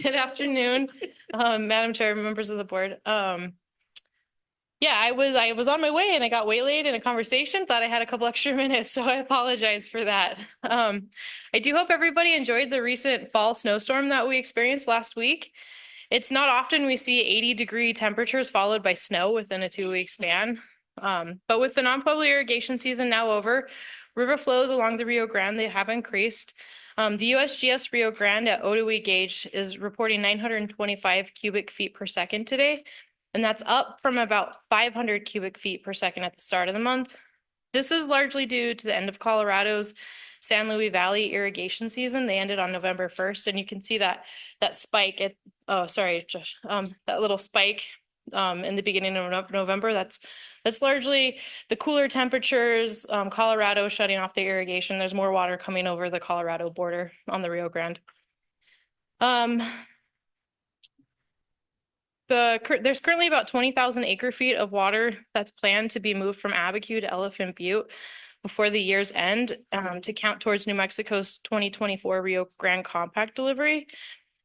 Good afternoon, Madam Chair, members of the board. Yeah, I was on my way and I got waylaid in a conversation. Thought I had a couple extra minutes, so I apologize for that. I do hope everybody enjoyed the recent fall snowstorm that we experienced last week. It's not often we see 80-degree temperatures followed by snow within a 2-week span. But with the non-potable irrigation season now over, river flows along the Rio Grande, they have increased. The USGS Rio Grande at Ottawa gauge is reporting 925 cubic feet per second today, and that's up from about 500 cubic feet per second at the start of the month. This is largely due to the end of Colorado's San Luis Valley irrigation season. They ended on November 1st, and you can see that spike at, oh, sorry, Josh, that little spike in the beginning of November. That's largely the cooler temperatures, Colorado shutting off the irrigation. There's more water coming over the Colorado border on the Rio Grande. There's currently about 20,000 acre feet of water that's planned to be moved from Abiquiu to Elephant Butte before the year's end to count towards New Mexico's 2024 Rio Grande Compact delivery.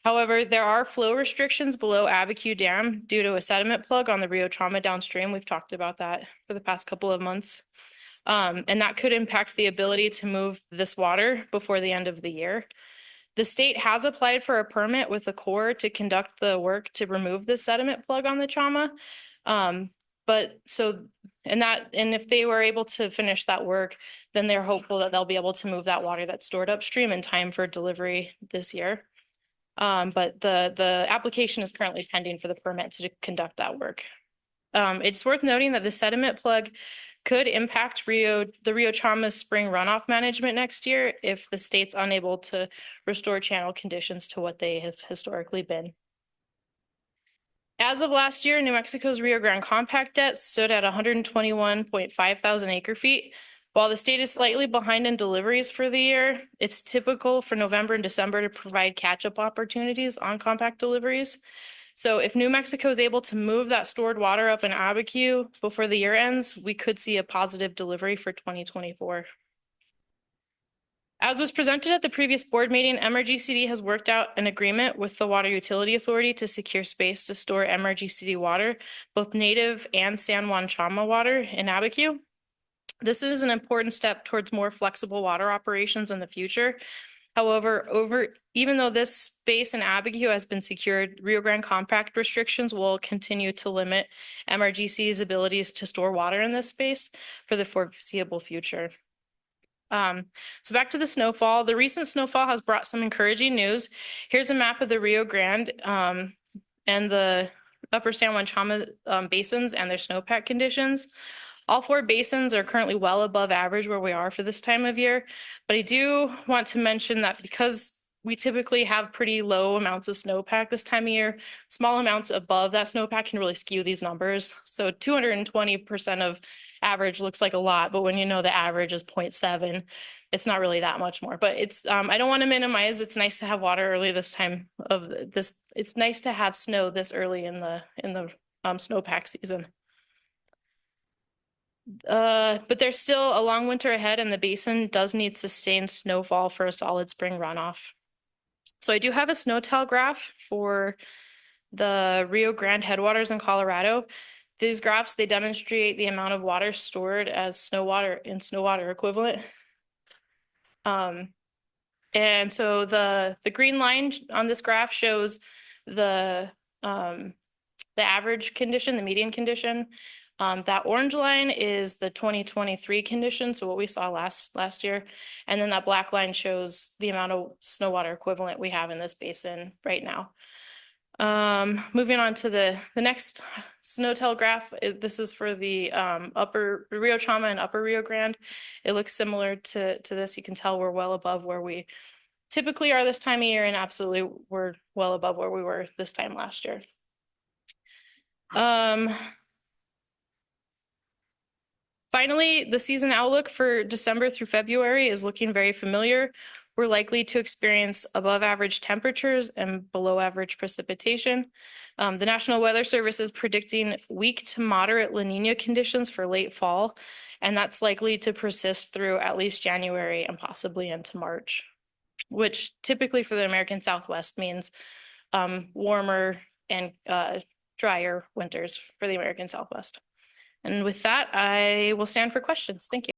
However, there are flow restrictions below Abiquiu Dam due to a sediment plug on the Rio Trauma downstream. We've talked about that for the past couple of months. And that could impact the ability to move this water before the end of the year. The state has applied for a permit with the Corps to conduct the work to remove the sediment plug on the trauma. And if they were able to finish that work, then they're hopeful that they'll be able to move that water that's stored upstream in time for delivery this year. But the application is currently pending for the permit to conduct that work. It's worth noting that the sediment plug could impact the Rio Trauma's spring runoff management next year if the state's unable to restore channel conditions to what they have historically been. As of last year, New Mexico's Rio Grande Compact debt stood at 121.5 thousand acre feet. While the state is slightly behind in deliveries for the year, it's typical for November and December to provide catch-up opportunities on compact deliveries. So if New Mexico is able to move that stored water up in Abiquiu before the year ends, we could see a positive delivery for 2024. As was presented at the previous board meeting, MRGCD has worked out an agreement with the Water Utility Authority to secure space to store MRGCD water, both native and San Juan Trauma water in Abiquiu. This is an important step towards more flexible water operations in the future. However, even though this space in Abiquiu has been secured, Rio Grande Compact restrictions will continue to limit MRGC's abilities to store water in this space for the foreseeable future. So back to the snowfall. The recent snowfall has brought some encouraging news. Here's a map of the Rio Grande and the upper San Juan Trauma basins and their snowpack conditions. All 4 basins are currently well above average where we are for this time of year, but I do want to mention that because we typically have pretty low amounts of snowpack this time of year, small amounts above that snowpack can really skew these numbers. So 220% of average looks like a lot, but when you know the average is 0.7, it's not really that much more. But it's I don't want to minimize. It's nice to have water early this time of this. It's nice to have snow this early in the snowpack season. But there's still a long winter ahead, and the basin does need sustained snowfall for a solid spring runoff. So I do have a SNOTEL graph for the Rio Grande headwaters in Colorado. These graphs, they demonstrate the amount of water stored as snow water equivalent. And so the green line on this graph shows the average condition, the median condition. That orange line is the 2023 condition, so what we saw last year. And then that black line shows the amount of snow water equivalent we have in this basin right now. Moving on to the next SNOTEL graph, this is for the upper Rio Trauma and upper Rio Grande. It looks similar to this. You can tell we're well above where we typically are this time of year, and absolutely we're well above where we were this time last year. Finally, the season outlook for December through February is looking very familiar. We're likely to experience above average temperatures and below average precipitation. The National Weather Service is predicting weak to moderate La Nina conditions for late fall, and that's likely to persist through at least January and possibly into March, which typically for the American Southwest means warmer and drier winters for the American Southwest. And with that, I will stand for questions. Thank you.